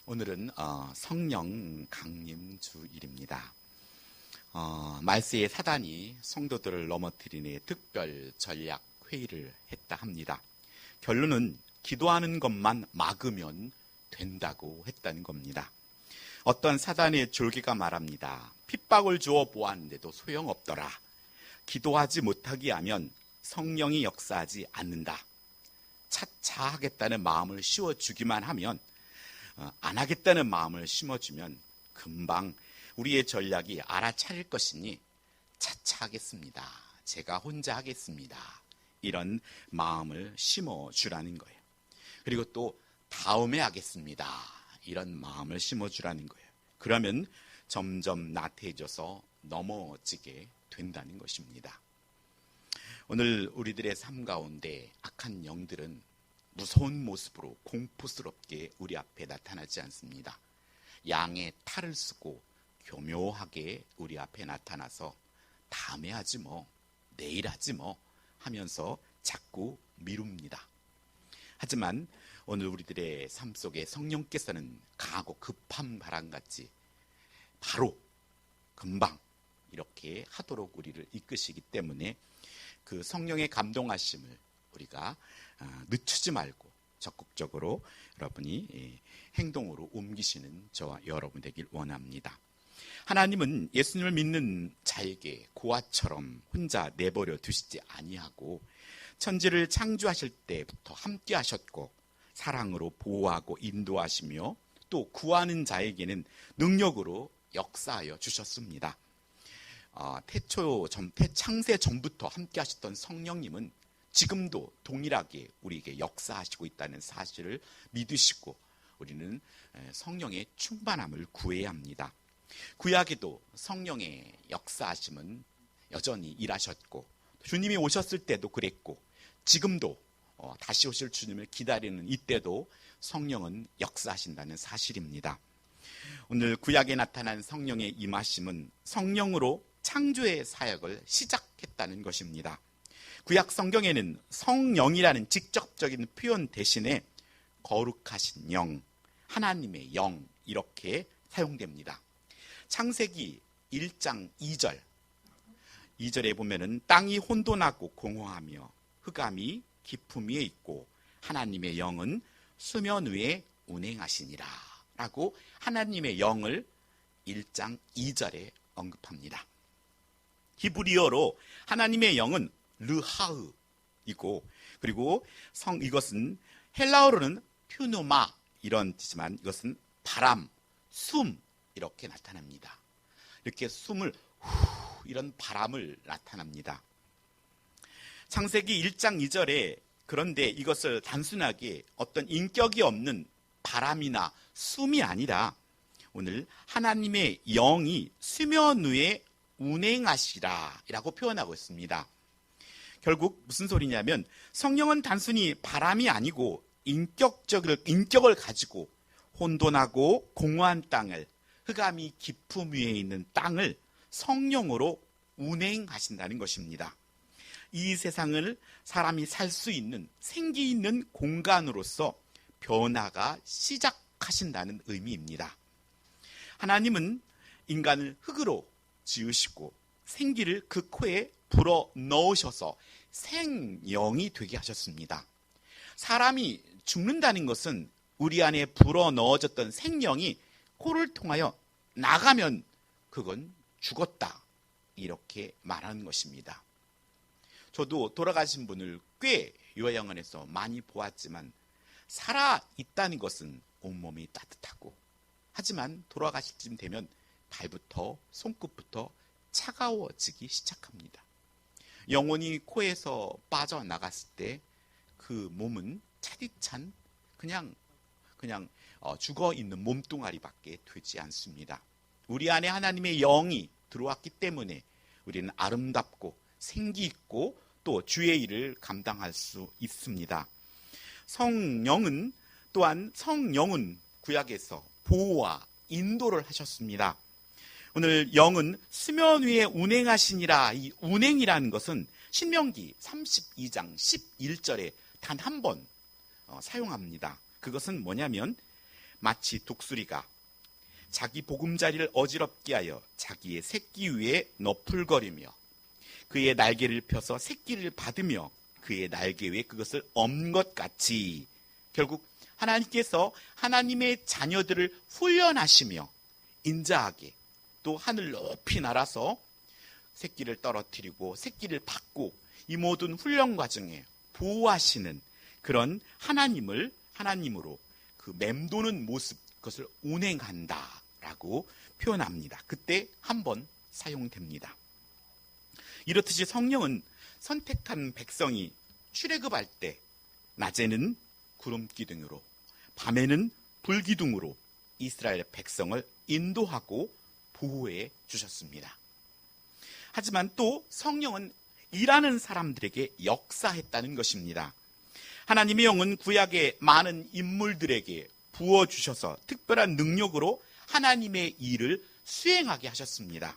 오늘은 성령 강림 주일입니다. 말세의 사단이 성도들을 넘어뜨리는 특별 전략 회의를 했다 합니다. 결론은 기도하는 것만 막으면 된다고 했다는 겁니다. 어떤 사단의 졸개가 말합니다. 핍박을 주어 보았는데도 소용없더라. 기도하지 못하게 하면 성령이 역사하지 않는다. 차차 하겠다는 마음을 씌워주기만 하면, 안 하겠다는 마음을 심어주면 금방 우리의 전략이 알아차릴 것이니 차차 하겠습니다. 제가 혼자 하겠습니다. 이런 마음을 심어주라는 거예요. 그리고 또 다음에 하겠습니다. 이런 마음을 심어주라는 거예요. 그러면 점점 나태해져서 넘어지게 된다는 것입니다. 오늘 우리들의 삶 가운데 악한 영들은 무서운 모습으로 공포스럽게 우리 앞에 나타나지 않습니다. 양의 탈을 쓰고 교묘하게 우리 앞에 나타나서 다음에 하지 뭐, 내일 하지 뭐 하면서 자꾸 미룹니다. 하지만 오늘 우리들의 삶 속에 성령께서는 강하고 급한 바람같이 바로 금방 이렇게 하도록 우리를 이끄시기 때문에 그 성령의 감동하심을 우리가 늦추지 말고 적극적으로 여러분이 행동으로 옮기시는 저와 여러분 되길 원합니다. 하나님은 예수님을 믿는 자에게 고아처럼 혼자 내버려 두시지 아니하고 천지를 창조하실 때부터 함께 하셨고 사랑으로 보호하고 인도하시며 또 구하는 자에게는 능력으로 역사하여 주셨습니다. 창세 전부터 함께 하셨던 성령님은 지금도 동일하게 우리에게 역사하시고 있다는 사실을 믿으시고 우리는 성령의 충만함을 구해야 합니다. 구약에도 성령의 역사하심은 여전히 일하셨고 주님이 오셨을 때도 그랬고 지금도 다시 오실 주님을 기다리는 이때도 성령은 역사하신다는 사실입니다. 오늘 구약에 나타난 성령의 임하심은 성령으로 창조의 사역을 시작했다는 것입니다. 구약 성경에는 성령이라는 직접적인 표현 대신에 거룩하신 영, 하나님의 영 이렇게 사용됩니다. 창세기 1장 2절에 보면은 땅이 혼돈하고 공허하며 흑암이 깊음 위에 있고 하나님의 영은 수면 위에 운행하시니라 라고 하나님의 영을 1장 2절에 언급합니다. 히브리어로 하나님의 영은 르하으이고 그리고 이것은 헬라어로는 퓨누마 이런 뜻이지만 이것은 바람, 숨 이렇게 나타납니다. 이렇게 숨을 이런 바람을 나타납니다. 창세기 1장 2절에 그런데 이것을 단순하게 어떤 인격이 없는 바람이나 숨이 아니라 오늘 하나님의 영이 수면 위에 운행하시라 라고 표현하고 있습니다. 결국 무슨 소리냐면 성령은 단순히 바람이 아니고 인격을 가지고 혼돈하고 공허한 땅을 흑암이 깊음 위에 있는 땅을 성령으로 운행하신다는 것입니다. 이 세상을 사람이 살 수 있는 생기 있는 공간으로서 변화가 시작하신다는 의미입니다. 하나님은 인간을 흙으로 지으시고 생기를 그 코에 불어 넣으셔서 생영이 되게 하셨습니다. 사람이 죽는다는 것은 우리 안에 불어 넣어졌던 생명이 코를 통하여 나가면 그건 죽었다 이렇게 말하는 것입니다. 저도 돌아가신 분을 꽤 요양원에서 많이 보았지만 살아있다는 것은 온몸이 따뜻하고 하지만 돌아가실 쯤 되면 발부터 손끝부터 차가워지기 시작합니다. 영혼이 코에서 빠져나갔을 때 그 몸은 차디찬 그냥 죽어있는 몸뚱아리밖에 되지 않습니다. 우리 안에 하나님의 영이 들어왔기 때문에 우리는 아름답고 생기 있고 또 주의 일을 감당할 수 있습니다. 성령은 구약에서 보호와 인도를 하셨습니다. 오늘 영은 수면 위에 운행하시니라. 이 운행이라는 것은 신명기 32장 11절에 단 한 번 사용합니다. 그것은 뭐냐면 마치 독수리가 자기 보금자리를 어지럽게 하여 자기의 새끼 위에 너풀거리며 그의 날개를 펴서 새끼를 받으며 그의 날개 위에 그것을 얹은 것 같이, 결국 하나님께서 하나님의 자녀들을 훈련하시며 인자하게 또 하늘 높이 날아서 새끼를 떨어뜨리고 새끼를 받고 이 모든 훈련 과정에 보호하시는 그런 하나님으로 그 맴도는 모습, 그것을 운행한다라고 표현합니다. 그때 한 번 사용됩니다. 이렇듯이 성령은 선택한 백성이 출애굽할 때 낮에는 구름 기둥으로 밤에는 불 기둥으로 이스라엘 백성을 인도하고 보호해 주셨습니다. 하지만 또 성령은 일하는 사람들에게 역사했다는 것입니다. 하나님의 영은 구약의 많은 인물들에게 부어주셔서 특별한 능력으로 하나님의 일을 수행하게 하셨습니다.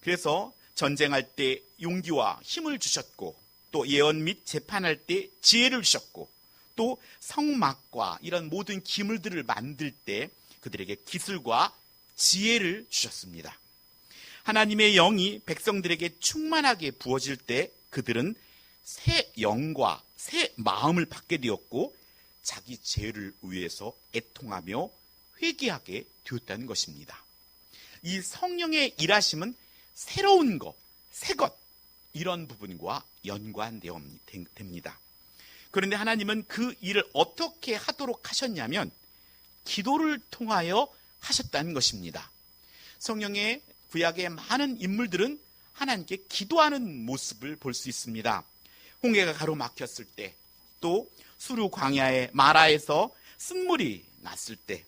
그래서 전쟁할 때 용기와 힘을 주셨고, 또 예언 및 재판할 때 지혜를 주셨고, 또 성막과 이런 모든 기물들을 만들 때 그들에게 기술과 지혜를 주셨습니다. 하나님의 영이 백성들에게 충만하게 부어질 때 그들은 새 영과 새 마음을 받게 되었고 자기 죄를 위해서 애통하며 회개하게 되었다는 것입니다. 이 성령의 일하심은 새로운 것, 새 것, 이런 부분과 연관됩니다. 그런데 하나님은 그 일을 어떻게 하도록 하셨냐면 기도를 통하여 하셨다는 것입니다. 성령의 구약의 많은 인물들은 하나님께 기도하는 모습을 볼 수 있습니다. 홍해가 가로막혔을 때, 또 수르 광야의 마라에서 쓴물이 났을 때,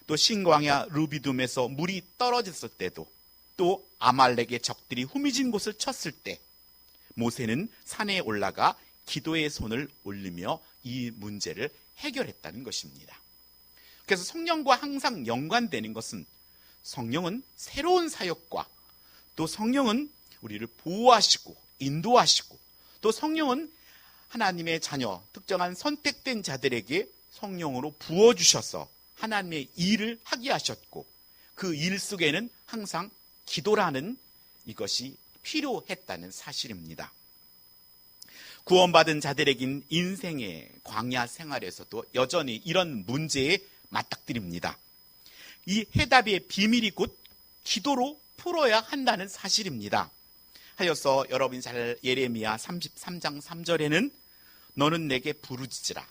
또 신광야 르비둠에서 물이 떨어졌을 때도, 또 아말렉의 적들이 후미진 곳을 쳤을 때 모세는 산에 올라가 기도의 손을 올리며 이 문제를 해결했다는 것입니다. 그래서 성령과 항상 연관되는 것은 성령은 새로운 사역과, 또 성령은 우리를 보호하시고 인도하시고, 또 성령은 하나님의 자녀, 특정한 선택된 자들에게 성령으로 부어주셔서 하나님의 일을 하게 하셨고, 그 일 속에는 항상 기도라는 이것이 필요했다는 사실입니다. 구원받은 자들에겐 인생의 광야 생활에서도 여전히 이런 문제에 맞닥뜨립니다. 이 해답의 비밀이 곧 기도로 풀어야 한다는 사실입니다. 하여서 여러분이 잘 예레미야 33장 3절에는 너는 내게 부르짖으라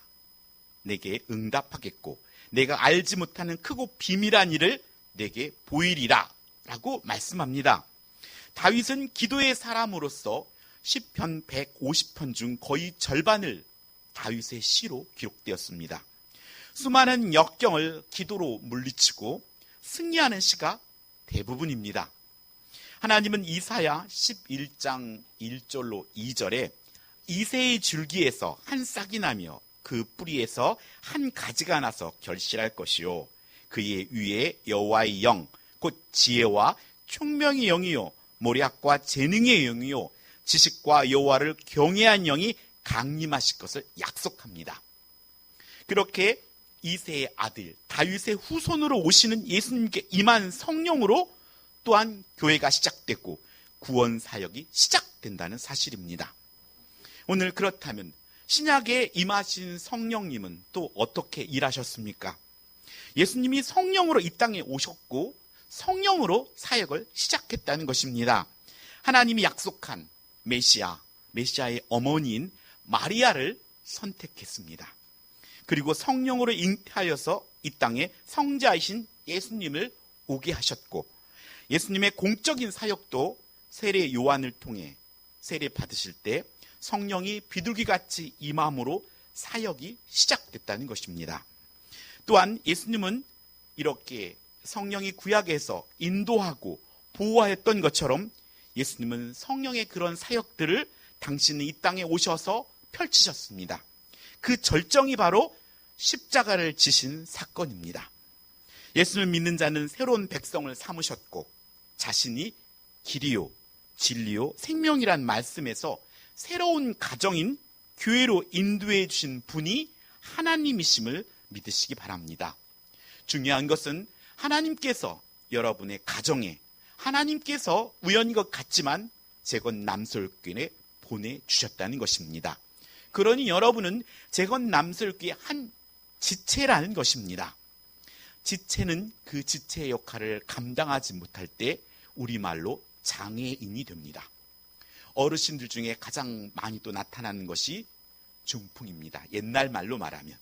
내게 응답하겠고 내가 알지 못하는 크고 비밀한 일을 내게 보이리라 라고 말씀합니다. 다윗은 기도의 사람으로서 시편 150편 중 거의 절반을 다윗의 시로 기록되었습니다. 수많은 역경을 기도로 물리치고 승리하는 시가 대부분입니다. 하나님은 이사야 11장 1절로 2절에 이새의 줄기에서 한 싹이 나며 그 뿌리에서 한 가지가 나서 결실할 것이요 그의 위에 여호와의 영 곧 지혜와 총명의 영이요 모략과 재능의 영이요 지식과 여호와를 경외한 영이 강림하실 것을 약속합니다. 그렇게 이새의 아들 다윗의 후손으로 오시는 예수님께 임한 성령으로 또한 교회가 시작됐고 구원 사역이 시작된다는 사실입니다. 오늘 그렇다면 신약에 임하신 성령님은 또 어떻게 일하셨습니까? 예수님이 성령으로 이 땅에 오셨고 성령으로 사역을 시작했다는 것입니다. 하나님이 약속한 메시아의 어머니인 마리아를 선택했습니다. 그리고 성령으로 잉태하여서 이 땅에 성자이신 예수님을 오게 하셨고 예수님의 공적인 사역도 세례 요한을 통해 세례 받으실 때 성령이 비둘기같이 임함으로 사역이 시작됐다는 것입니다. 또한 예수님은 이렇게 성령이 구약에서 인도하고 보호하였던 것처럼 예수님은 성령의 그런 사역들을 당신은 이 땅에 오셔서 펼치셨습니다. 그 절정이 바로 십자가를 지신 사건입니다. 예수를 믿는 자는 새로운 백성을 삼으셨고 자신이 길이요 진리요 생명이란 말씀에서 새로운 가정인 교회로 인도해 주신 분이 하나님이심을 믿으시기 바랍니다. 중요한 것은 하나님께서 여러분의 가정에 하나님께서 우연인 것 같지만 재건남설교회 보내주셨다는 것입니다. 그러니 여러분은 재건남설교회 한 지체라는 것입니다. 지체는 그 지체의 역할을 감당하지 못할 때 우리말로 장애인이 됩니다. 어르신들 중에 가장 많이 또 나타나는 것이 중풍입니다. 옛날 말로 말하면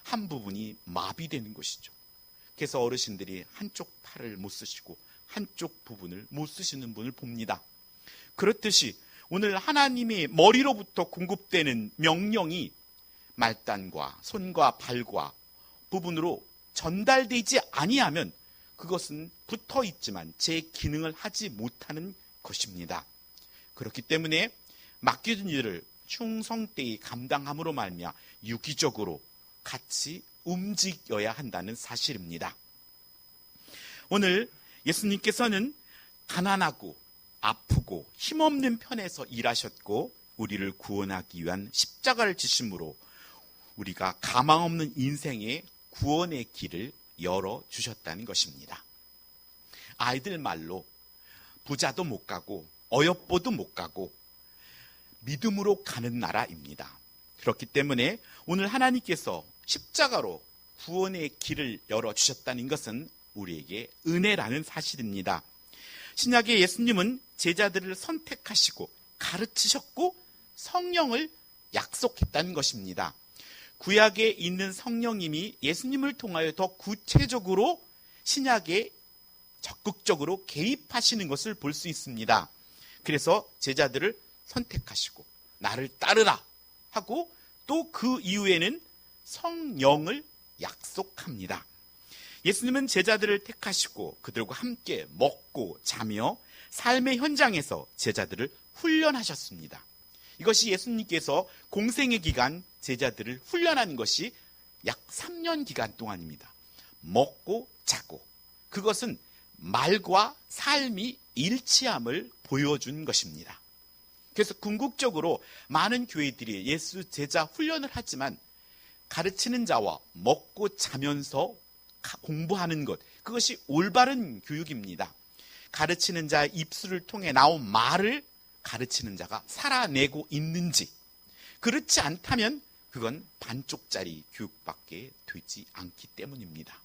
한 부분이 마비되는 것이죠. 그래서 어르신들이 한쪽 팔을 못 쓰시고 한쪽 부분을 못 쓰시는 분을 봅니다. 그렇듯이 오늘 하나님의 머리로부터 공급되는 명령이 말단과 손과 발과 부분으로 전달되지 아니하면 그것은 붙어 있지만 제 기능을 하지 못하는 것입니다. 그렇기 때문에 맡겨진 일을 충성되이 감당함으로 말미암아 유기적으로 같이 움직여야 한다는 사실입니다. 오늘 예수님께서는 가난하고 아프고 힘없는 편에서 일하셨고 우리를 구원하기 위한 십자가를 지심으로 우리가 가망 없는 인생의 구원의 길을 열어주셨다는 것입니다. 아이들 말로 부자도 못 가고 어여뻐도 못 가고 믿음으로 가는 나라입니다. 그렇기 때문에 오늘 하나님께서 십자가로 구원의 길을 열어주셨다는 것은 우리에게 은혜라는 사실입니다. 신약의 예수님은 제자들을 선택하시고 가르치셨고 성령을 약속했다는 것입니다. 구약에 있는 성령님이 예수님을 통하여 더 구체적으로 신약에 적극적으로 개입하시는 것을 볼 수 있습니다. 그래서 제자들을 선택하시고 나를 따르라 하고 또 그 이후에는 성령을 약속합니다. 예수님은 제자들을 택하시고 그들과 함께 먹고 자며 삶의 현장에서 제자들을 훈련하셨습니다. 이것이 예수님께서 공생의 기간 제자들을 훈련한 것이 약 3년 기간 동안입니다. 먹고 자고 그것은 말과 삶이 일치함을 보여준 것입니다. 그래서 궁극적으로 많은 교회들이 예수 제자 훈련을 하지만 가르치는 자와 먹고 자면서 공부하는 것, 그것이 올바른 교육입니다. 가르치는 자의 입술을 통해 나온 말을 가르치는 자가 살아내고 있는지, 그렇지 않다면 그건 반쪽짜리 교육밖에 되지 않기 때문입니다.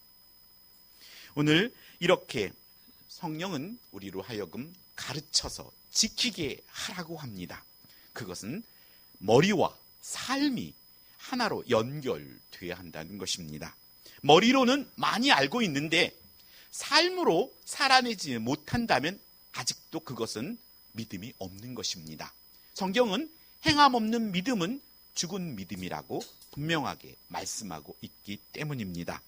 오늘 이렇게 성령은 우리로 하여금 가르쳐서 지키게 하라고 합니다. 그것은 머리와 삶이 하나로 연결돼야 한다는 것입니다. 머리로는 많이 알고 있는데 삶으로 살아내지 못한다면 아직도 그것은 믿음이 없는 것입니다. 성경은 행함 없는 믿음은 죽은 믿음이라고 분명하게 말씀하고 있기 때문입니다.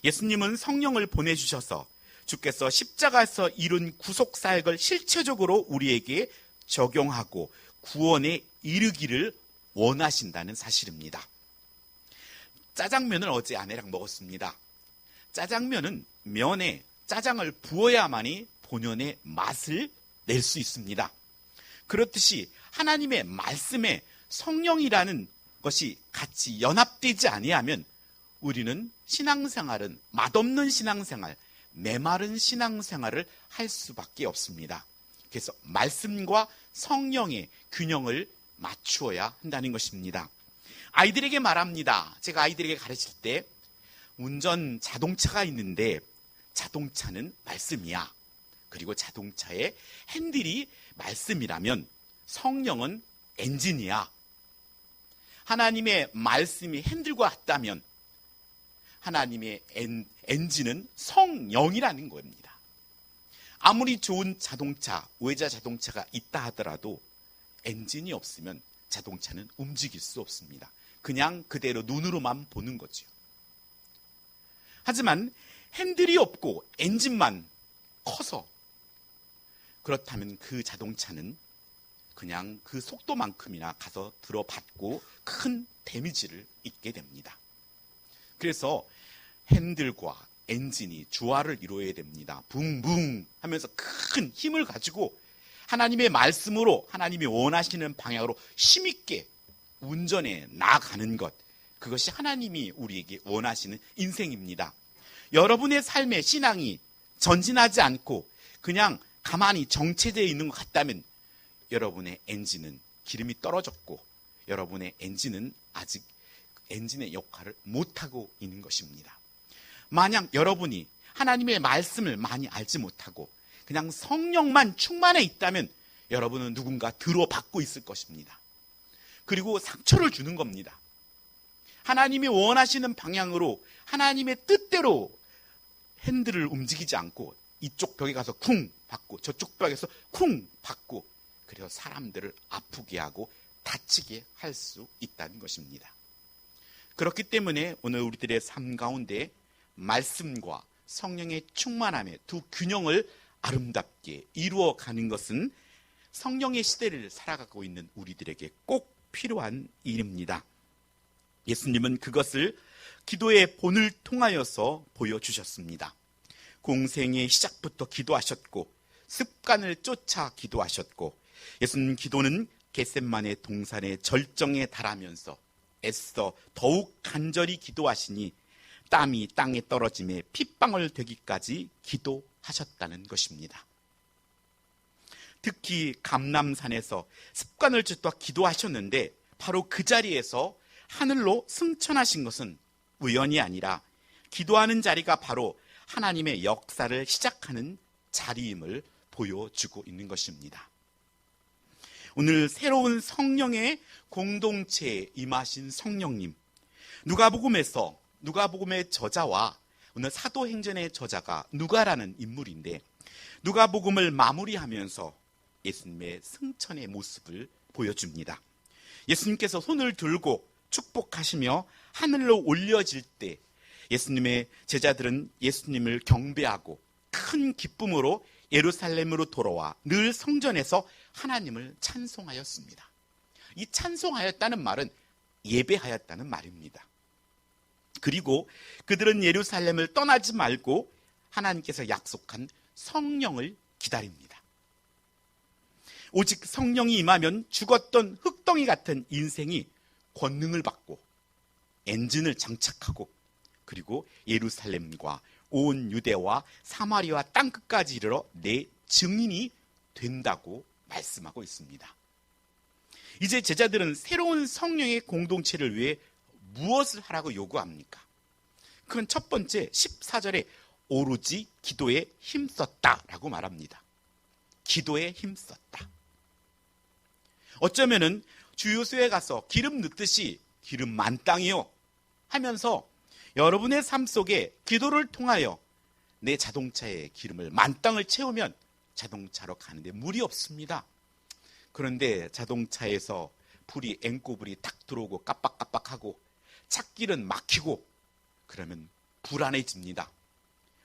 예수님은 성령을 보내주셔서 주께서 십자가에서 이룬 구속사역을 실체적으로 우리에게 적용하고 구원에 이르기를 원하신다는 사실입니다. 짜장면을 어제 아내랑 먹었습니다. 짜장면은 면에 짜장을 부어야만이 본연의 맛을 낼 수 있습니다. 그렇듯이 하나님의 말씀에 성령이라는 것이 같이 연합되지 아니하면 우리는 신앙생활은 맛없는 신앙생활, 메마른 신앙생활을 할 수밖에 없습니다. 그래서 말씀과 성령의 균형을 맞추어야 한다는 것입니다. 아이들에게 말합니다. 제가 아이들에게 가르칠 때 운전 자동차가 있는데 자동차는 말씀이야. 그리고 자동차의 핸들이 말씀이라면 성령은 엔진이야. 하나님의 말씀이 핸들과 같다면 하나님의 엔진은 성령이라는 겁니다. 아무리 좋은 자동차, 우회자 자동차가 있다 하더라도 엔진이 없으면 자동차는 움직일 수 없습니다. 그냥 그대로 눈으로만 보는 거죠. 하지만 핸들이 없고 엔진만 커서 그렇다면 그 자동차는 그냥 그 속도만큼이나 가서 들어받고 큰 데미지를 입게 됩니다. 그래서 핸들과 엔진이 조화를 이루어야 됩니다. 붕붕 하면서 큰 힘을 가지고 하나님의 말씀으로 하나님이 원하시는 방향으로 힘있게 운전해 나가는 것, 그것이 하나님이 우리에게 원하시는 인생입니다. 여러분의 삶의 신앙이 전진하지 않고 그냥 가만히 정체되어 있는 것 같다면 여러분의 엔진은 기름이 떨어졌고 여러분의 엔진은 아직 엔진의 역할을 못하고 있는 것입니다. 만약 여러분이 하나님의 말씀을 많이 알지 못하고 그냥 성령만 충만해 있다면 여러분은 누군가 들어받고 있을 것입니다. 그리고 상처를 주는 겁니다. 하나님이 원하시는 방향으로 하나님의 뜻대로 핸들을 움직이지 않고 이쪽 벽에 가서 쿵 받고 저쪽 벽에서 쿵 받고 그래서 사람들을 아프게 하고 다치게 할 수 있다는 것입니다. 그렇기 때문에 오늘 우리들의 삶 가운데 말씀과 성령의 충만함의 두 균형을 아름답게 이루어가는 것은 성령의 시대를 살아가고 있는 우리들에게 꼭 필요한 일입니다. 예수님은 그것을 기도의 본을 통하여서 보여주셨습니다. 공생의 시작부터 기도하셨고 습관을 쫓아 기도하셨고 예수님 기도는 겟셋마네 동산의 절정에 달하면서 애써 더욱 간절히 기도하시니 땀이 땅에 떨어짐에 핏방울 되기까지 기도하셨다는 것입니다. 특히 감람산에서 습관을 쫓아 기도하셨는데 바로 그 자리에서 하늘로 승천하신 것은 우연이 아니라 기도하는 자리가 바로 하나님의 역사를 시작하는 자리임을 보여주고 있는 것입니다. 오늘 새로운 성령의 공동체에 임하신 성령님, 누가복음의 저자와 오늘 사도행전의 저자가 누가라는 인물인데 누가복음을 마무리하면서 예수님의 승천의 모습을 보여줍니다. 예수님께서 손을 들고 축복하시며 하늘로 올려질 때 예수님의 제자들은 예수님을 경배하고 큰 기쁨으로 예루살렘으로 돌아와 늘 성전에서 하나님을 찬송하였습니다. 이 찬송하였다는 말은 예배하였다는 말입니다. 그리고 그들은 예루살렘을 떠나지 말고 하나님께서 약속한 성령을 기다립니다. 오직 성령이 임하면 죽었던 흙덩이 같은 인생이 권능을 받고 엔진을 장착하고 그리고 예루살렘과 온 유대와 사마리아 땅끝까지 이르러 내 증인이 된다고 말씀하고 있습니다. 이제 제자들은 새로운 성령의 공동체를 위해 무엇을 하라고 요구합니까? 그건 첫 번째 14절에 오로지 기도에 힘썼다라고 말합니다. 기도에 힘썼다. 어쩌면은 주유소에 가서 기름 넣듯이 기름 만땅이요 하면서 여러분의 삶 속에 기도를 통하여 내 자동차에 기름을 만땅을 채우면 자동차로 가는데 무리 없습니다. 그런데 자동차에서 불이 앵꼬불이 탁 들어오고 깜빡깜빡하고 찻길은 막히고 그러면 불안해집니다.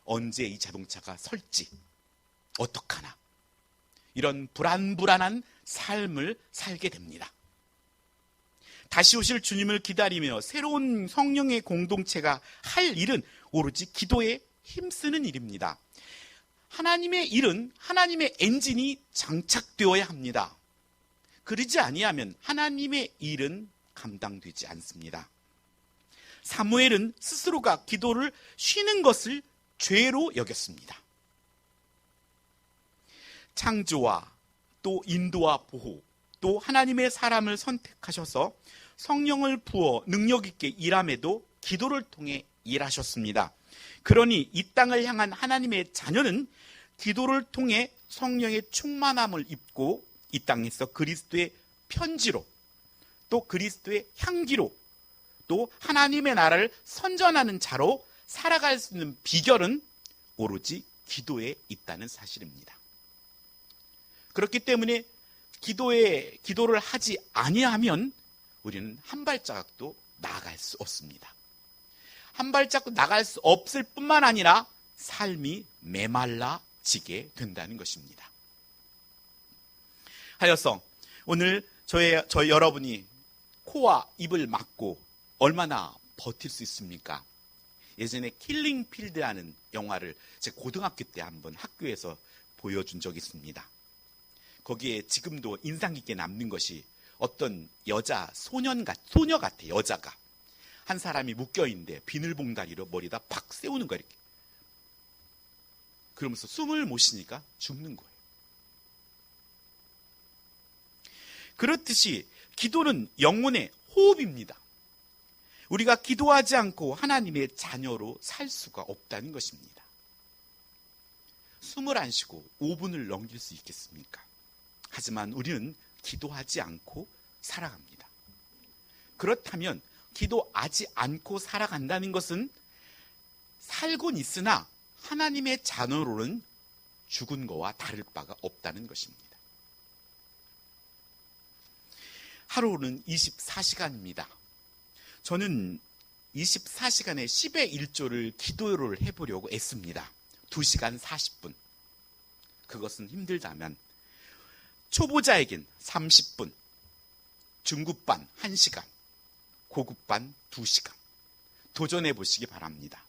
언제 이 자동차가 설지 어떡하나 이런 불안한 삶을 살게 됩니다. 다시 오실 주님을 기다리며 새로운 성령의 공동체가 할 일은 오로지 기도에 힘쓰는 일입니다. 하나님의 일은 하나님의 엔진이 장착되어야 합니다. 그러지 아니하면 하나님의 일은 감당되지 않습니다. 사무엘은 스스로가 기도를 쉬는 것을 죄로 여겼습니다. 창조와 또 인도와 보호, 또 하나님의 사람을 선택하셔서 성령을 부어 능력 있게 일함에도 기도를 통해 일하셨습니다. 그러니 이 땅을 향한 하나님의 자녀는 기도를 통해 성령의 충만함을 입고 이 땅에서 그리스도의 편지로 또 그리스도의 향기로 또 하나님의 나라를 선전하는 자로 살아갈 수 있는 비결은 오로지 기도에 있다는 사실입니다. 그렇기 때문에 기도를 하지 아니하면 우리는 한 발자국도 나아갈 수 없습니다. 한 발자국 나갈 수 없을 뿐만 아니라 삶이 메말라지게 된다는 것입니다. 하여서 오늘 저희 여러분이 코와 입을 막고 얼마나 버틸 수 있습니까? 예전에 킬링필드라는 영화를 제 고등학교 때 한번 학교에서 보여준 적이 있습니다. 거기에 지금도 인상 깊게 남는 것이 어떤 소녀 같아, 여자가 한 사람이 묶여있는데 비닐봉다리로 머리에다 팍 세우는 거야, 이렇게. 그러면서 숨을 못 쉬니까 죽는 거예요. 그렇듯이 기도는 영혼의 호흡입니다. 우리가 기도하지 않고 하나님의 자녀로 살 수가 없다는 것입니다. 숨을 안 쉬고 5분을 넘길 수 있겠습니까? 하지만 우리는 기도하지 않고 살아갑니다. 그렇다면 기도하지 않고 살아간다는 것은 살곤 있으나 하나님의 자녀로는 죽은 거와 다를 바가 없다는 것입니다. 하루는 24시간입니다. 저는 24시간에 10의 1조를 기도를 해보려고 애씁니다. 2시간 40분. 그것은 힘들다면 초보자에겐 30분, 중급반 1시간, 고급반 2시간 도전해 보시기 바랍니다.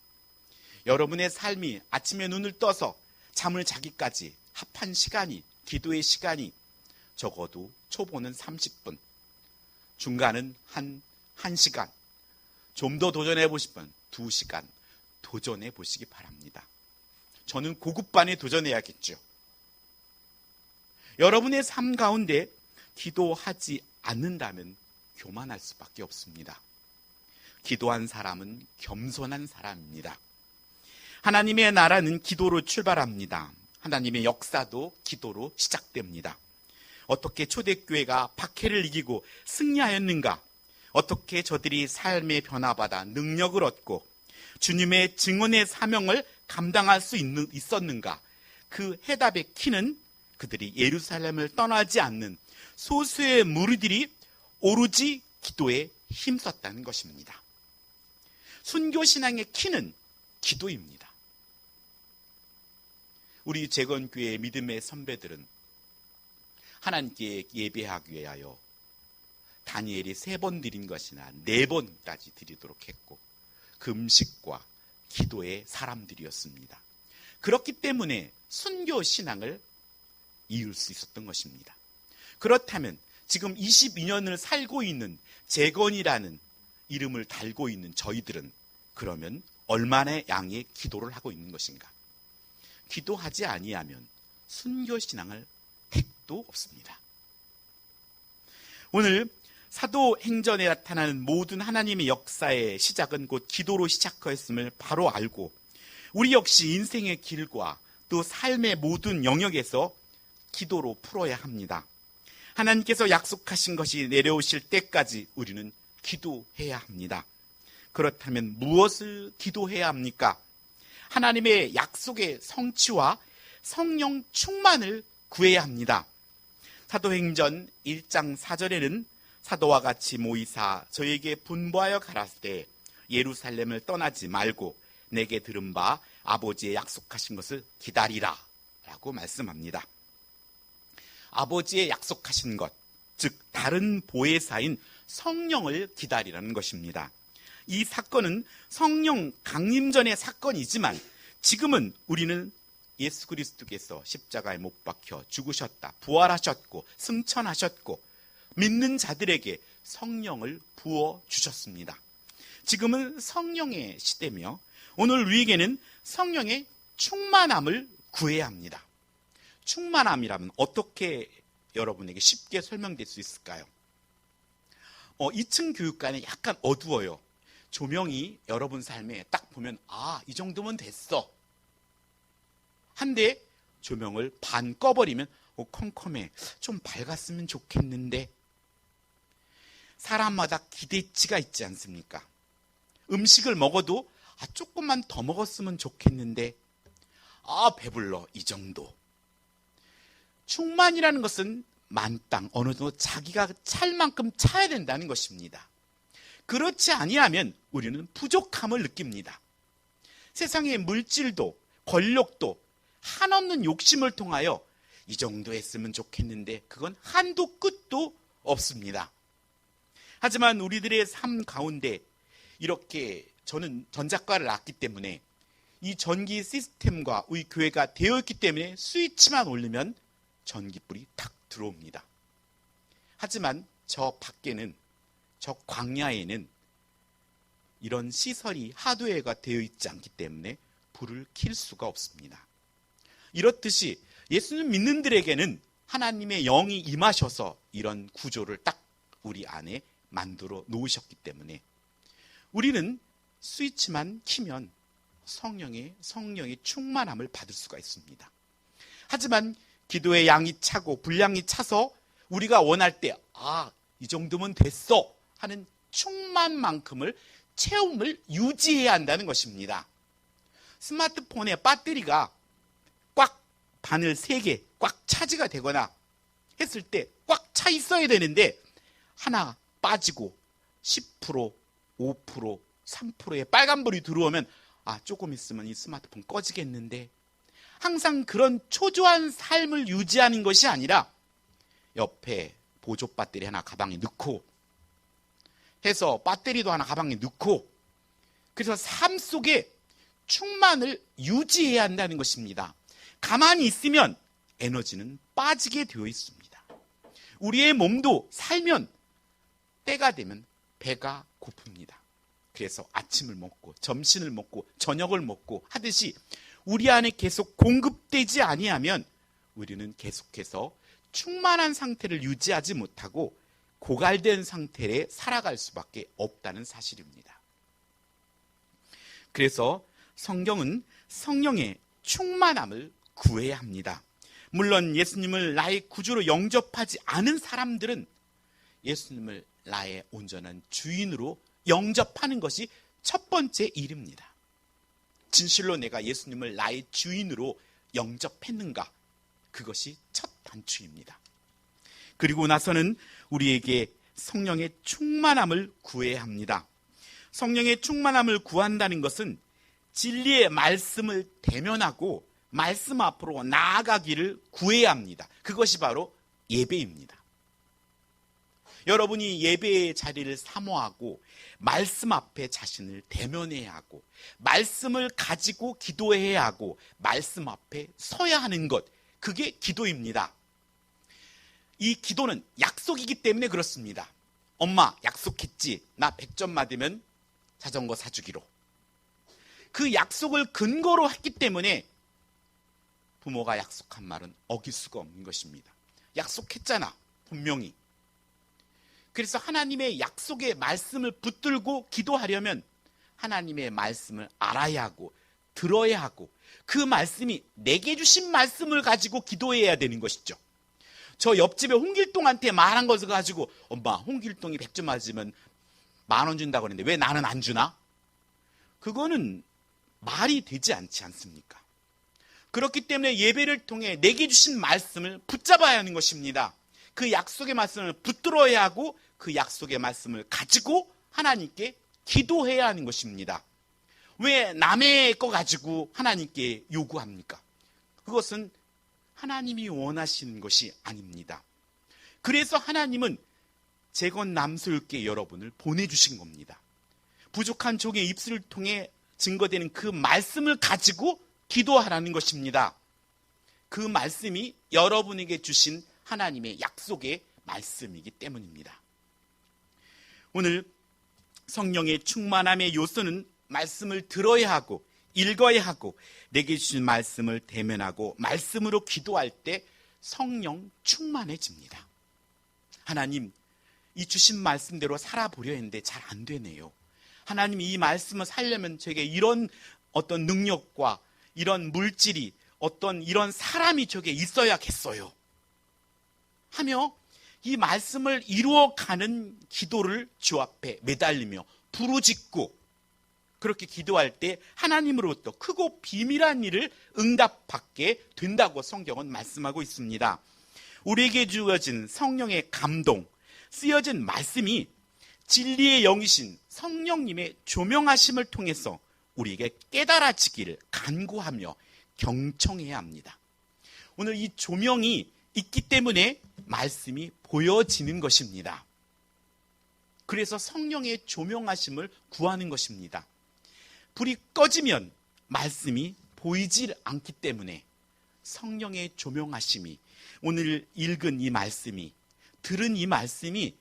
여러분의 삶이 아침에 눈을 떠서 잠을 자기까지 합한 시간이, 기도의 시간이 적어도 초보는 30분, 중간은 1시간, 좀 더 도전해 보시면 2시간 도전해 보시기 바랍니다. 저는 고급반에 도전해야겠죠. 여러분의 삶 가운데 기도하지 않는다면 교만할 수밖에 없습니다. 기도한 사람은 겸손한 사람입니다. 하나님의 나라는 기도로 출발합니다. 하나님의 역사도 기도로 시작됩니다. 어떻게 초대교회가 박해를 이기고 승리하였는가? 어떻게 저들이 삶의 변화받아 능력을 얻고 주님의 증언의 사명을 감당할 수 있었는가? 그 해답의 키는 그들이 예루살렘을 떠나지 않는 소수의 무리들이 오로지 기도에 힘썼다는 것입니다. 순교신앙의 키는 기도입니다. 우리 재건교회의 믿음의 선배들은 하나님께 예배하기 위하여 다니엘이 3번 드린 것이나 4번까지 드리도록 했고 금식과 기도의 사람들이었습니다. 그렇기 때문에 순교신앙을 이룰 수 있었던 것입니다. 그렇다면 지금 22년을 살고 있는 재건이라는 이름을 달고 있는 저희들은 그러면 얼마나 양의 기도를 하고 있는 것인가? 기도하지 아니하면 순교신앙을 택도 없습니다. 오늘 사도행전에 나타나는 모든 하나님의 역사의 시작은 곧 기도로 시작하였음을 바로 알고 우리 역시 인생의 길과 또 삶의 모든 영역에서 기도로 풀어야 합니다. 하나님께서 약속하신 것이 내려오실 때까지 우리는 기도해야 합니다. 그렇다면 무엇을 기도해야 합니까? 하나님의 약속의 성취와 성령 충만을 구해야 합니다. 사도행전 1장 4절에는 사도와 같이 모이사 저에게 분부하여 가라사대 예루살렘을 떠나지 말고 내게 들은 바 아버지의 약속하신 것을 기다리라 라고 말씀합니다. 아버지의 약속하신 것, 즉 다른 보혜사인 성령을 기다리라는 것입니다. 이 사건은 성령 강림 전의 사건이지만 지금은 우리는 예수 그리스도께서 십자가에 못 박혀 죽으셨다, 부활하셨고 승천하셨고 믿는 자들에게 성령을 부어주셨습니다. 지금은 성령의 시대며 오늘 우리에게는 성령의 충만함을 구해야 합니다. 충만함이라면 어떻게 여러분에게 쉽게 설명될 수 있을까요? 2층 교육관에 약간 어두워요. 조명이 여러분 삶에 딱 보면 이 정도면 됐어. 한데 조명을 반 꺼버리면 컴컴해. 좀 밝았으면 좋겠는데. 사람마다 기대치가 있지 않습니까? 음식을 먹어도 조금만 더 먹었으면 좋겠는데 배불러. 이 정도. 충만이라는 것은 만땅 어느 정도 자기가 찰 만큼 차야 된다는 것입니다. 그렇지 아니하면 우리는 부족함을 느낍니다. 세상의 물질도 권력도 한없는 욕심을 통하여 이 정도 했으면 좋겠는데 그건 한도 끝도 없습니다. 하지만 우리들의 삶 가운데 이렇게 저는 전작과를 나왔기 때문에 이 전기 시스템과 우리 교회가 되어 있기 때문에 스위치만 올리면 전기불이 탁 들어옵니다. 하지만 저 밖에는 저 광야에는 이런 시설이 하드웨어가 되어 있지 않기 때문에 불을 켤 수가 없습니다. 이렇듯이 예수님 믿는들에게는 하나님의 영이 임하셔서 이런 구조를 딱 우리 안에 만들어 놓으셨기 때문에 우리는 스위치만 키면 성령의 충만함을 받을 수가 있습니다. 하지만 기도의 양이 차고 분량이 차서 우리가 원할 때 이 정도면 됐어 하는 충만만큼을 체험을 유지해야 한다는 것입니다. 스마트폰의 배터리가 꽉 바늘 3개 꽉 차지가 되거나 했을 때 꽉 차 있어야 되는데 하나 빠지고 10%, 5%, 3%의 빨간불이 들어오면 조금 있으면 이 스마트폰 꺼지겠는데, 항상 그런 초조한 삶을 유지하는 것이 아니라 옆에 보조 배터리 하나 가방에 넣고 해서 배터리도 하나 가방에 넣고, 그래서 삶 속에 충만을 유지해야 한다는 것입니다. 가만히 있으면 에너지는 빠지게 되어 있습니다. 우리의 몸도 살면 때가 되면 배가 고픕니다. 그래서 아침을 먹고 점심을 먹고 저녁을 먹고 하듯이 우리 안에 계속 공급되지 아니하면 우리는 계속해서 충만한 상태를 유지하지 못하고 고갈된 상태에 살아갈 수밖에 없다는 사실입니다. 그래서 성경은 성령의 충만함을 구해야 합니다. 물론 예수님을 나의 구주로 영접하지 않은 사람들은 예수님을 나의 온전한 주인으로 영접하는 것이 첫 번째 일입니다. 진실로 내가 예수님을 나의 주인으로 영접했는가? 그것이 첫 단추입니다. 그리고 나서는 우리에게 성령의 충만함을 구해야 합니다. 성령의 충만함을 구한다는 것은 진리의 말씀을 대면하고 말씀 앞으로 나아가기를 구해야 합니다. 그것이 바로 예배입니다. 여러분이 예배의 자리를 사모하고 말씀 앞에 자신을 대면해야 하고 말씀을 가지고 기도해야 하고 말씀 앞에 서야 하는 것, 그게 기도입니다. 이 기도는 약속이기 때문에 그렇습니다. 엄마 약속했지, 나 100점 맞으면 자전거 사주기로. 그 약속을 근거로 했기 때문에 부모가 약속한 말은 어길 수가 없는 것입니다. 약속했잖아, 분명히. 그래서 하나님의 약속의 말씀을 붙들고 기도하려면 하나님의 말씀을 알아야 하고 들어야 하고 그 말씀이 내게 주신 말씀을 가지고 기도해야 되는 것이죠. 저 옆집에 홍길동한테 말한 것을 가지고 엄마 홍길동이 100점 맞으면 10,000원 준다고 그랬는데 왜 나는 안 주나? 그거는 말이 되지 않지 않습니까? 그렇기 때문에 예배를 통해 내게 주신 말씀을 붙잡아야 하는 것입니다. 그 약속의 말씀을 붙들어야 하고 그 약속의 말씀을 가지고 하나님께 기도해야 하는 것입니다. 왜 남의 거 가지고 하나님께 요구합니까? 그것은 하나님이 원하시는 것이 아닙니다. 그래서 하나님은 재건남술께 여러분을 보내주신 겁니다. 부족한 종의 입술을 통해 증거되는 그 말씀을 가지고 기도하라는 것입니다. 그 말씀이 여러분에게 주신 하나님의 약속의 말씀이기 때문입니다. 오늘 성령의 충만함의 요소는 말씀을 들어야 하고 읽어야 하고 내게 주신 말씀을 대면하고 말씀으로 기도할 때 성령 충만해집니다. 하나님, 이 주신 말씀대로 살아보려 했는데 잘 안 되네요. 하나님, 이 말씀을 살려면 제게 이런 어떤 능력과 이런 물질이 어떤 이런 사람이 저게 있어야겠어요 하며 이 말씀을 이루어가는 기도를 주 앞에 매달리며 부르짖고 그렇게 기도할 때 하나님으로부터 크고 비밀한 일을 응답받게 된다고 성경은 말씀하고 있습니다. 우리에게 주어진 성령의 감동, 쓰여진 말씀이 진리의 영이신 성령님의 조명하심을 통해서 우리에게 깨달아지기를 간구하며 경청해야 합니다. 오늘 이 조명이 있기 때문에 말씀이 보여지는 것입니다. 그래서 성령의 조명하심을 구하는 것입니다. 불이 꺼지면 말씀이 보이질 않기 때문에 성령의 조명하심이, 오늘 읽은 이 말씀이, 들은 이 말씀이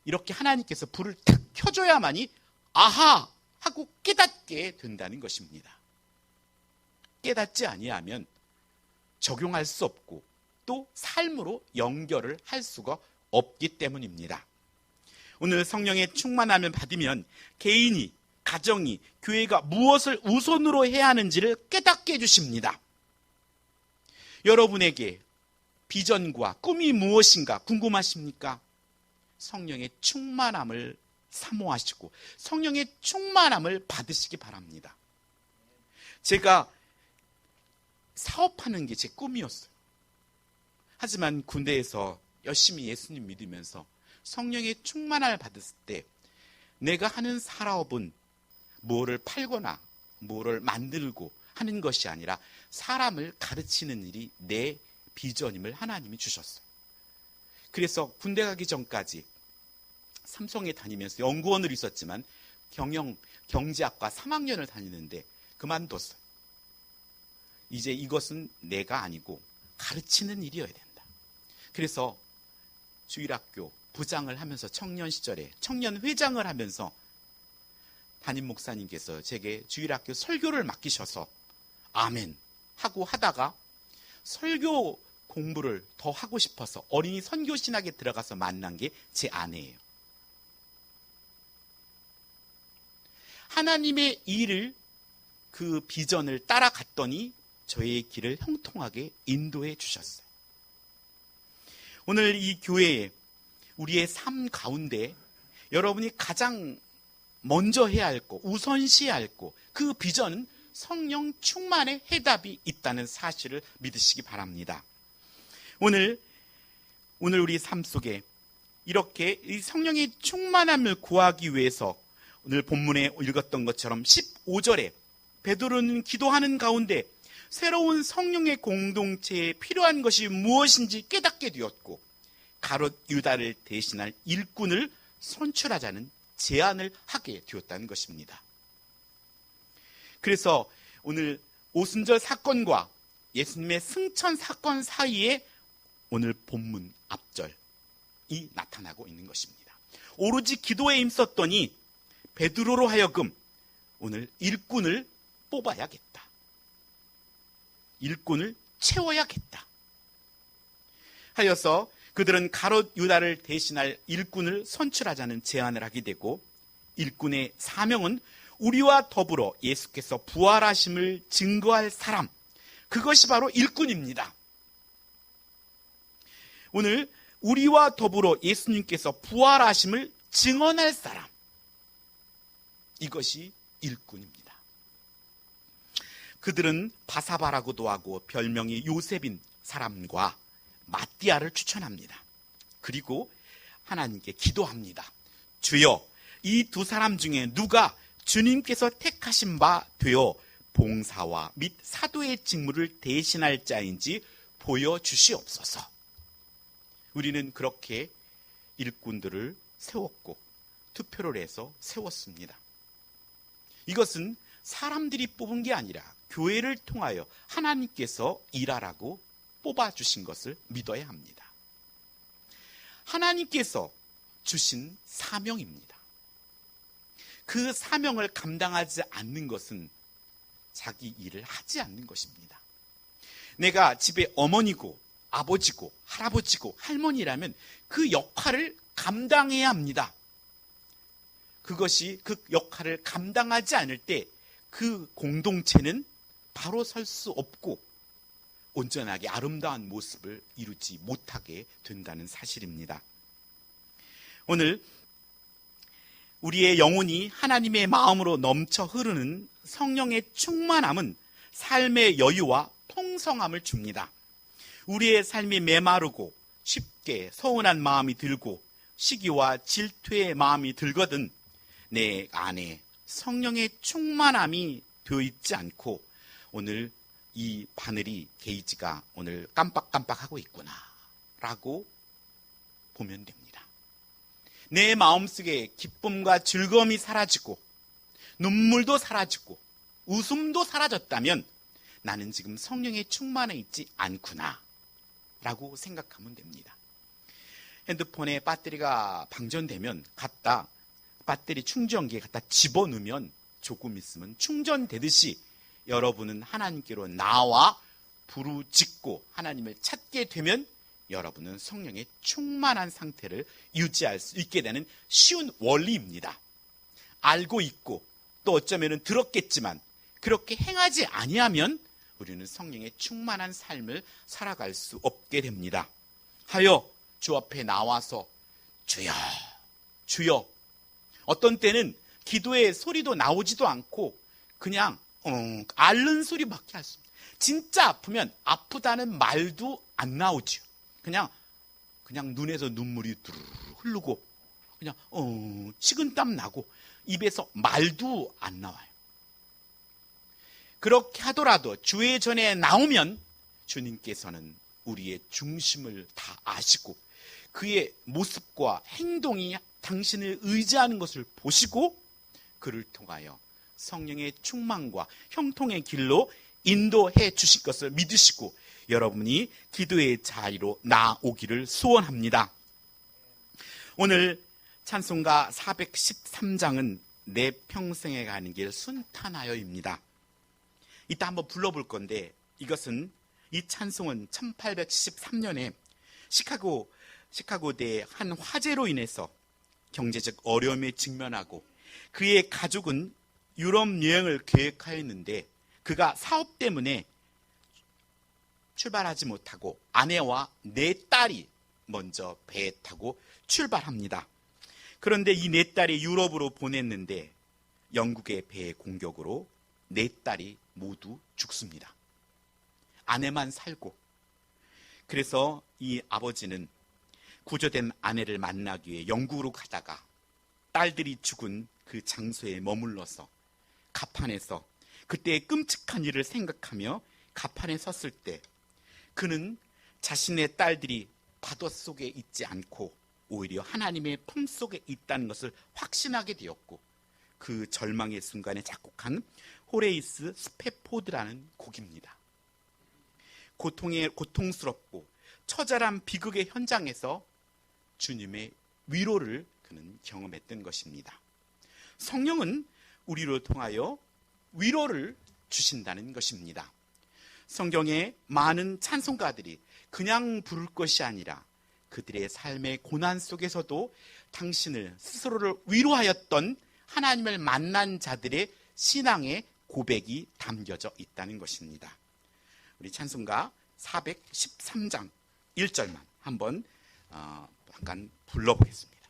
이렇게 하나님께서 불을 탁 켜줘야만이 아하! 하고 깨닫게 된다는 것입니다. 깨닫지 아니하면 적용할 수 없고 또 삶으로 연결을 할 수가 없기 때문입니다. 오늘 성령의 충만함을 받으면 개인이, 가정이, 교회가 무엇을 우선으로 해야 하는지를 깨닫게 해주십니다. 여러분에게 비전과 꿈이 무엇인가 궁금하십니까? 성령의 충만함을 사모하시고 성령의 충만함을 받으시기 바랍니다. 제가 사업하는 게 제 꿈이었어요. 하지만 군대에서 열심히 예수님 믿으면서 성령의 충만함을 받았을 때 내가 하는 사업은 뭐를 팔거나 뭐를 만들고 하는 것이 아니라 사람을 가르치는 일이 내 비전임을 하나님이 주셨어요. 그래서 군대 가기 전까지 삼성에 다니면서 연구원으로 있었지만 경제학과 3학년을 다니는데 그만뒀어요. 이제 이것은 내가 아니고 가르치는 일이어야 된다. 그래서 주일학교 부장을 하면서 청년 시절에 청년회장을 하면서 담임 목사님께서 제게 주일학교 설교를 맡기셔서 아멘 하고 하다가 설교 공부를 더 하고 싶어서 어린이 선교신학에 들어가서 만난 게 제 아내예요. 하나님의 일을 그 비전을 따라갔더니 저의 길을 형통하게 인도해 주셨어요. 오늘 이 교회에 우리의 삶 가운데 여러분이 가장 먼저 해야 할 것, 우선시해야 할 것, 그 비전은 성령 충만의 해답이 있다는 사실을 믿으시기 바랍니다. 오늘 우리 삶 속에 이렇게 이 성령의 충만함을 구하기 위해서 오늘 본문에 읽었던 것처럼 15절에 베드로는 기도하는 가운데 새로운 성령의 공동체에 필요한 것이 무엇인지 깨닫게 되었고 가롯 유다를 대신할 일꾼을 선출하자는 제안을 하게 되었다는 것입니다. 그래서 오늘 오순절 사건과 예수님의 승천 사건 사이에 오늘 본문 앞절이 나타나고 있는 것입니다. 오로지 기도에 힘썼더니 베드로로 하여금 오늘 일꾼을 뽑아야겠다. 일꾼을 채워야겠다. 하여서 그들은 가롯 유다를 대신할 일꾼을 선출하자는 제안을 하게 되고 일꾼의 사명은 우리와 더불어 예수께서 부활하심을 증거할 사람, 그것이 바로 일꾼입니다. 오늘 우리와 더불어 예수님께서 부활하심을 증언할 사람, 이것이 일꾼입니다. 그들은 바사바라고도 하고 별명이 요셉인 사람과 마띠아를 추천합니다. 그리고 하나님께 기도합니다. 주여, 이 두 사람 중에 누가 주님께서 택하신 바 되어 봉사와 및 사도의 직무를 대신할 자인지 보여주시옵소서. 우리는 그렇게 일꾼들을 세웠고 투표를 해서 세웠습니다. 이것은 사람들이 뽑은 게 아니라 교회를 통하여 하나님께서 일하라고 뽑아주신 것을 믿어야 합니다. 하나님께서 주신 사명입니다. 그 사명을 감당하지 않는 것은 자기 일을 하지 않는 것입니다. 내가 집에 어머니고 아버지고 할아버지고 할머니라면 그 역할을 감당해야 합니다. 그것이 그 역할을 감당하지 않을 때 그 공동체는 바로 설 수 없고 온전하게 아름다운 모습을 이루지 못하게 된다는 사실입니다. 오늘 우리의 영혼이 하나님의 마음으로 넘쳐 흐르는 성령의 충만함은 삶의 여유와 풍성함을 줍니다. 우리의 삶이 메마르고 쉽게 서운한 마음이 들고 시기와 질투의 마음이 들거든 내 안에 성령의 충만함이 되어 있지 않고 오늘 이 바늘이 게이지가 오늘 깜빡깜빡하고 있구나 라고 보면 됩니다. 내 마음속에 기쁨과 즐거움이 사라지고 눈물도 사라지고 웃음도 사라졌다면 나는 지금 성령의 충만해 있지 않구나 라고 생각하면 됩니다. 핸드폰에 배터리가 방전되면 배터리 충전기에 갖다 집어넣으면 조금 있으면 충전되듯이 여러분은 하나님께로 나와 부르짖고 하나님을 찾게 되면 여러분은 성령의 충만한 상태를 유지할 수 있게 되는 쉬운 원리입니다. 알고 있고 또 어쩌면 들었겠지만 그렇게 행하지 아니하면 우리는 성령의 충만한 삶을 살아갈 수 없게 됩니다. 하여 주 앞에 나와서 주여 주여. 어떤 때는 기도의 소리도 나오지도 않고 그냥 앓는 소리밖에 할 수 없어요. 진짜 아프면 아프다는 말도 안 나오죠. 그냥 눈에서 눈물이 두루루 흐르고 그냥 식은땀 나고 입에서 말도 안 나와요. 그렇게 하더라도 주의 전에 나오면 주님께서는 우리의 중심을 다 아시고 그의 모습과 행동이 당신을 의지하는 것을 보시고 그를 통하여 성령의 충만과 형통의 길로 인도해 주실 것을 믿으시고 여러분이 기도의 자리로 나오기를 소원합니다. 오늘 찬송가 413장은 내 평생에 가는 길 순탄하여입니다. 이따 한번 불러볼 건데 이 찬송은 1873년에 시카고대 한 화재로 인해서 경제적 어려움에 직면하고 그의 가족은 유럽 여행을 계획하였는데 그가 사업 때문에 출발하지 못하고 아내와 4딸이 먼저 배에 타고 출발합니다. 그런데 이 4딸이 유럽으로 보냈는데 영국의 배의 공격으로 4딸이 모두 죽습니다. 아내만 살고. 그래서 이 아버지는 구조된 아내를 만나기 위해 영국으로 가다가 딸들이 죽은 그 장소에 머물러서 갑판에서 그때의 끔찍한 일을 생각하며 갑판에 섰을 때 그는 자신의 딸들이 파도 속에 있지 않고 오히려 하나님의 품 속에 있다는 것을 확신하게 되었고 그 절망의 순간에 작곡한 호레이스 스페포드라는 곡입니다. 고통스럽고 처절한 비극의 현장에서 주님의 위로를 그는 경험했던 것입니다. 성령은 우리를 통하여 위로를 주신다는 것입니다. 성경의 많은 찬송가들이 그냥 부를 것이 아니라 그들의 삶의 고난 속에서도 당신을 스스로를 위로하였던 하나님을 만난 자들의 신앙의 고백이 담겨져 있다는 것입니다. 우리 찬송가 413장 1절만 한번 잠깐 불러보겠습니다.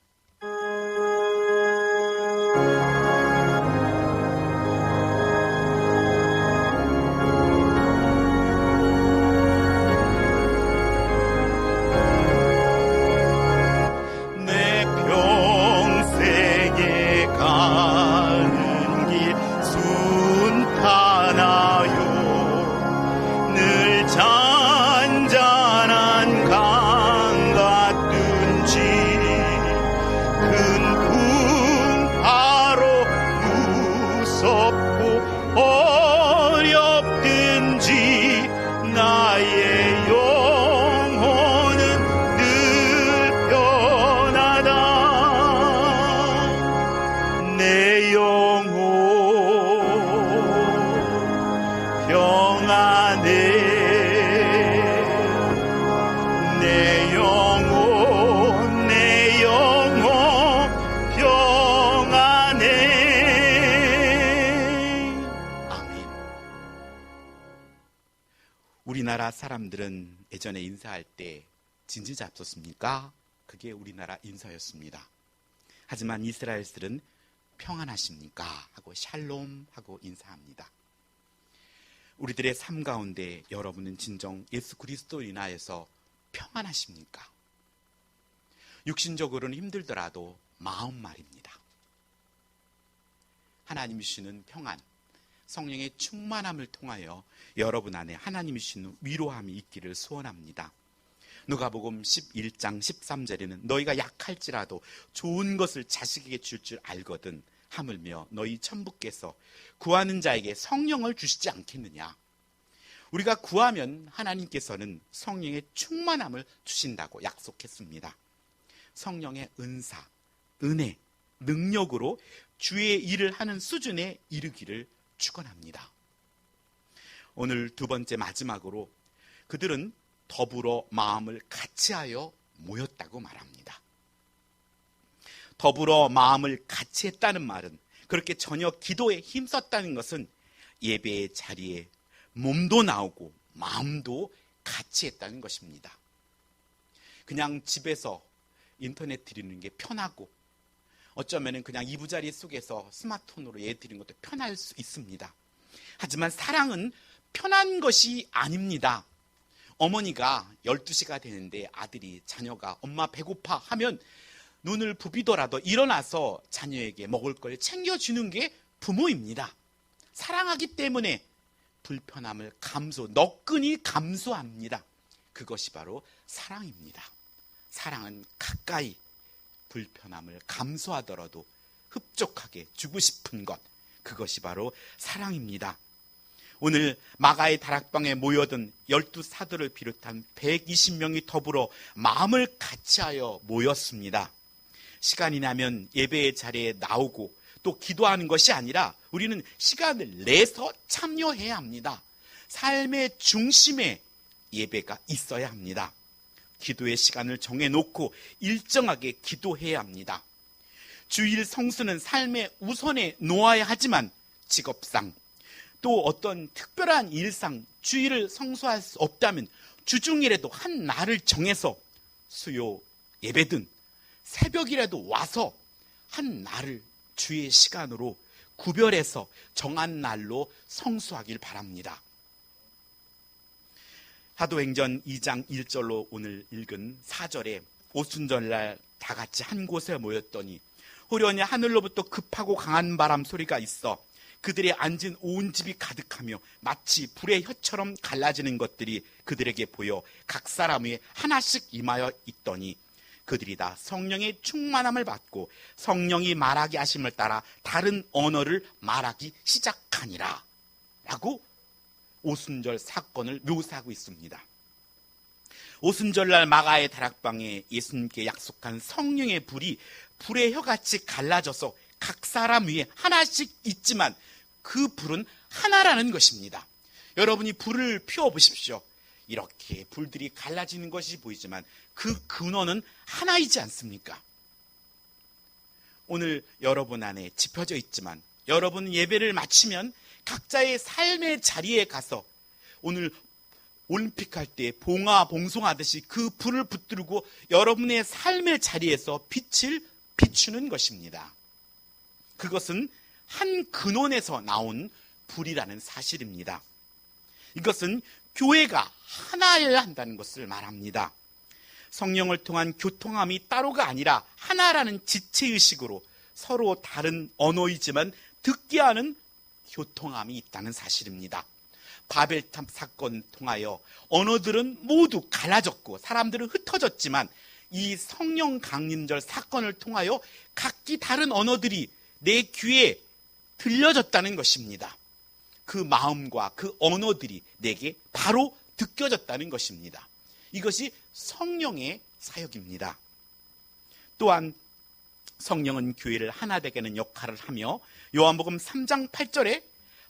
우리나라 사람들은 예전에 인사할 때 진지 잡섰습니까? 그게 우리나라 인사였습니다. 하지만 이스라엘들은 평안하십니까? 하고 샬롬 하고 인사합니다. 우리들의 삶 가운데 여러분은 진정 예수 그리스도로 인하여서 평안하십니까? 육신적으로는 힘들더라도 마음 말입니다. 하나님이 주시는 평안, 성령의 충만함을 통하여 여러분 안에 하나님이 주시는 위로함이 있기를 소원합니다. 누가복음 11장 13절에는 너희가 약할지라도 좋은 것을 자식에게 줄 줄 알거든 하물며 너희 천부께서 구하는 자에게 성령을 주시지 않겠느냐. 우리가 구하면 하나님께서는 성령의 충만함을 주신다고 약속했습니다. 성령의 은사, 은혜, 능력으로 주의 일을 하는 수준에 이르기를 축원합니다. 오늘 두 번째 마지막으로 그들은 더불어 마음을 같이하여 모였다고 말합니다. 더불어 마음을 같이 했다는 말은, 그렇게 저녁 기도에 힘썼다는 것은 예배의 자리에 몸도 나오고 마음도 같이 했다는 것입니다. 그냥 집에서 인터넷 드리는 게 편하고, 어쩌면 그냥 이부자리 속에서 스마트폰으로 예배 드리는 것도 편할 수 있습니다. 하지만 사랑은 편한 것이 아닙니다. 어머니가 12시가 되는데 아들이, 자녀가 엄마 배고파 하면 눈을 부비더라도 일어나서 자녀에게 먹을 걸 챙겨주는 게 부모입니다. 사랑하기 때문에 불편함을 너끈히 감수합니다. 그것이 바로 사랑입니다. 사랑은 가까이 불편함을 감수하더라도 흡족하게 주고 싶은 것, 그것이 바로 사랑입니다. 오늘 마가의 다락방에 모여든 12사도를 비롯한 120명이 더불어 마음을 같이하여 모였습니다. 시간이 나면 예배의 자리에 나오고 또 기도하는 것이 아니라 우리는 시간을 내서 참여해야 합니다. 삶의 중심에 예배가 있어야 합니다. 기도의 시간을 정해놓고 일정하게 기도해야 합니다. 주일 성수는 삶의 우선에 놓아야 하지만 직업상 또 어떤 특별한 일상 주일을 성수할 수 없다면 주중이라도 한 날을 정해서 수요 예배든 새벽이라도 와서 한 날을 주의 시간으로 구별해서 정한 날로 성수하길 바랍니다. 사도행전 2장 1절로 오늘 읽은 4절에 오순절날 다 같이 한 곳에 모였더니 호련히 하늘로부터 급하고 강한 바람 소리가 있어 그들이 앉은 온 집이 가득하며 마치 불의 혀처럼 갈라지는 것들이 그들에게 보여 각 사람 위에 하나씩 임하여 있더니 그들이 다 성령의 충만함을 받고 성령이 말하게 하심을 따라 다른 언어를 말하기 시작하니라 라고 오순절 사건을 묘사하고 있습니다. 오순절날 마가의 다락방에 예수님께 약속한 성령의 불이 불의 혀같이 갈라져서 각 사람 위에 하나씩 있지만 그 불은 하나라는 것입니다. 여러분이 불을 피워보십시오. 이렇게 불들이 갈라지는 것이 보이지만 그 근원은 하나이지 않습니까? 오늘 여러분 안에 짚어져 있지만 여러분 예배를 마치면 각자의 삶의 자리에 가서 오늘 올림픽 할 때 봉송하듯이 그 불을 붙들고 여러분의 삶의 자리에서 빛을 비추는 것입니다. 그것은 한 근원에서 나온 불이라는 사실입니다. 이것은 교회가 하나여야 한다는 것을 말합니다. 성령을 통한 교통함이 따로가 아니라 하나라는 지체의식으로 서로 다른 언어이지만 듣게 하는 교통함이 있다는 사실입니다. 바벨탑 사건 통하여 언어들은 모두 갈라졌고 사람들은 흩어졌지만 이 성령 강림절 사건을 통하여 각기 다른 언어들이 내 귀에 들려졌다는 것입니다. 그 마음과 그 언어들이 내게 바로 느껴졌다는 것입니다. 이것이 성령의 사역입니다. 또한 성령은 교회를 하나 되게 하는 역할을 하며 요한복음 3장 8절에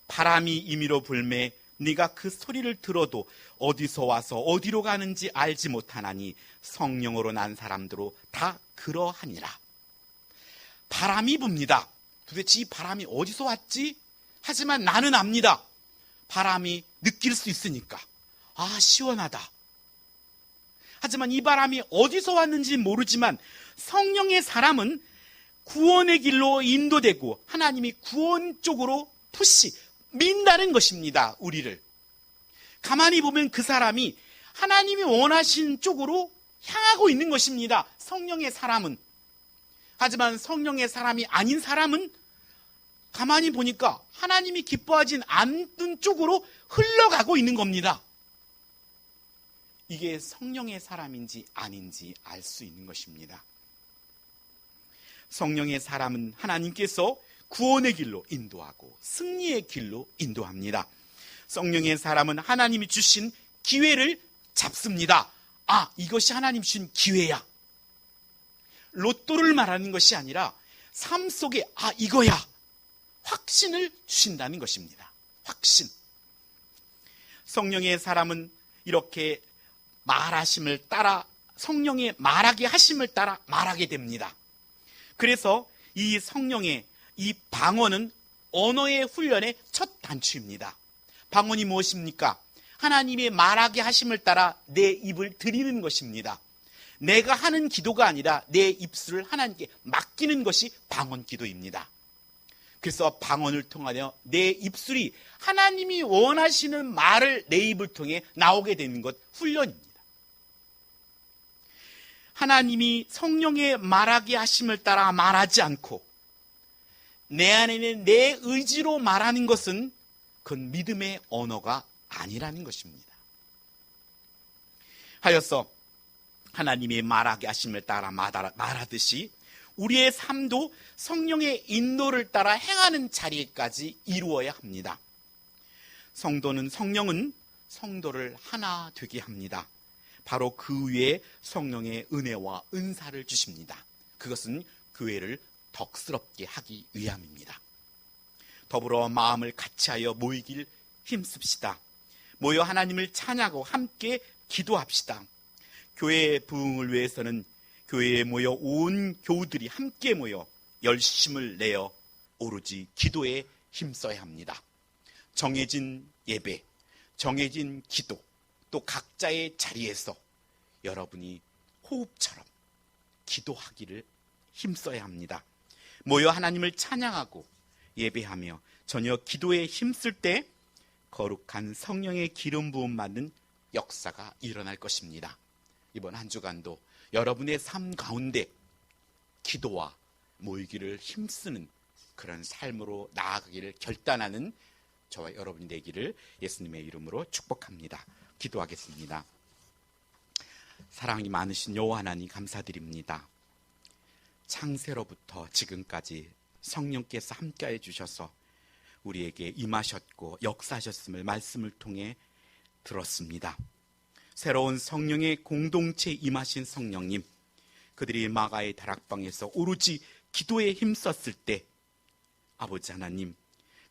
바람이 임의로 불매 네가 그 소리를 들어도 어디서 와서 어디로 가는지 알지 못하나니 성령으로 난 사람들로 다 그러하니라. 바람이 붑니다. 도대체 이 바람이 어디서 왔지? 하지만 나는 압니다. 바람이 느낄 수 있으니까. 아, 시원하다. 하지만 이 바람이 어디서 왔는지 모르지만 성령의 사람은 구원의 길로 인도되고 하나님이 구원 쪽으로 민다는 것입니다. 우리를. 가만히 보면 그 사람이 하나님이 원하신 쪽으로 향하고 있는 것입니다. 성령의 사람은. 하지만 성령의 사람이 아닌 사람은 가만히 보니까 하나님이 기뻐하진 않는 쪽으로 흘러가고 있는 겁니다. 이게 성령의 사람인지 아닌지 알 수 있는 것입니다. 성령의 사람은 하나님께서 구원의 길로 인도하고 승리의 길로 인도합니다. 성령의 사람은 하나님이 주신 기회를 잡습니다. 아, 이것이 하나님 주신 기회야. 로또를 말하는 것이 아니라 삶 속에 이거야 확신을 주신다는 것입니다. 확신. 성령의 사람은 이렇게 말하심을 따라, 성령의 말하게 하심을 따라 말하게 됩니다. 그래서 이 성령의 이 방언은 언어의 훈련의 첫 단추입니다. 방언이 무엇입니까? 하나님의 말하게 하심을 따라 내 입을 들이는 것입니다. 내가 하는 기도가 아니라 내 입술을 하나님께 맡기는 것이 방언 기도입니다. 그래서 방언을 통하여 내 입술이 하나님이 원하시는 말을 내 입을 통해 나오게 되는 것, 훈련입니다. 하나님이 성령의 말하게 하심을 따라 말하지 않고 내 안에는 내 의지로 말하는 것은 그건 믿음의 언어가 아니라는 것입니다. 하여서 하나님의 말하게 하심을 따라 말하듯이 우리의 삶도 성령의 인도를 따라 행하는 자리까지 이루어야 합니다. 성령은 성도를 하나 되게 합니다. 바로 그 위에 성령의 은혜와 은사를 주십니다. 그것은 교회를 덕스럽게 하기 위함입니다. 더불어 마음을 같이하여 모이길 힘씁시다. 모여 하나님을 찬양하고 함께 기도합시다. 교회의 부흥을 위해서는 교회에 모여 온 교우들이 함께 모여 열심을 내어 오로지 기도에 힘써야 합니다. 정해진 예배, 정해진 기도, 또 각자의 자리에서 여러분이 호흡처럼 기도하기를 힘써야 합니다. 모여 하나님을 찬양하고 예배하며 전혀 기도에 힘쓸 때 거룩한 성령의 기름 부음 받는 역사가 일어날 것입니다. 이번 한 주간도 여러분의 삶 가운데 기도와 모이기를 힘쓰는 그런 삶으로 나아가기를 결단하는 저와 여러분이 되기를 예수님의 이름으로 축복합니다. 기도하겠습니다. 사랑이 많으신 여호와 하나님 감사드립니다. 창세로부터 지금까지 성령께서 함께해 주셔서 우리에게 임하셨고 역사하셨음을 말씀을 통해 들었습니다. 새로운 성령의 공동체에 임하신 성령님, 그들이 마가의 다락방에서 오로지 기도에 힘썼을 때 아버지 하나님,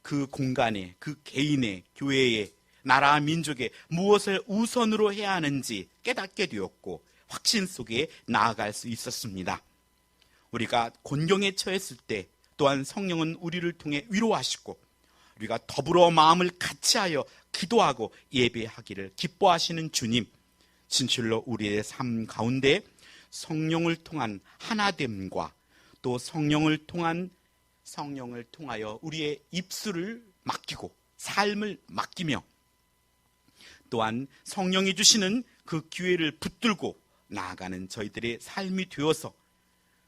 그 공간에, 그 개인의, 교회에, 나라 민족에 무엇을 우선으로 해야 하는지 깨닫게 되었고 확신 속에 나아갈 수 있었습니다. 우리가 곤경에 처했을 때 또한 성령은 우리를 통해 위로하시고 우리가 더불어 마음을 같이하여 기도하고 예배하기를 기뻐하시는 주님, 진실로 우리의 삶 가운데 성령을 통한 하나됨과 또 성령을 통하여 우리의 입술을 맡기고 삶을 맡기며 또한 성령이 주시는 그 기회를 붙들고 나아가는 저희들의 삶이 되어서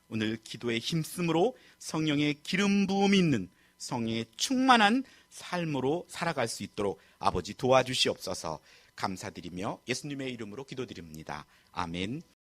오늘 기도에 힘쓰므로 성령의 기름 부음이 있는 성령의 충만한 삶으로 살아갈 수 있도록 아버지 도와주시옵소서. 감사드리며 예수님의 이름으로 기도드립니다. 아멘.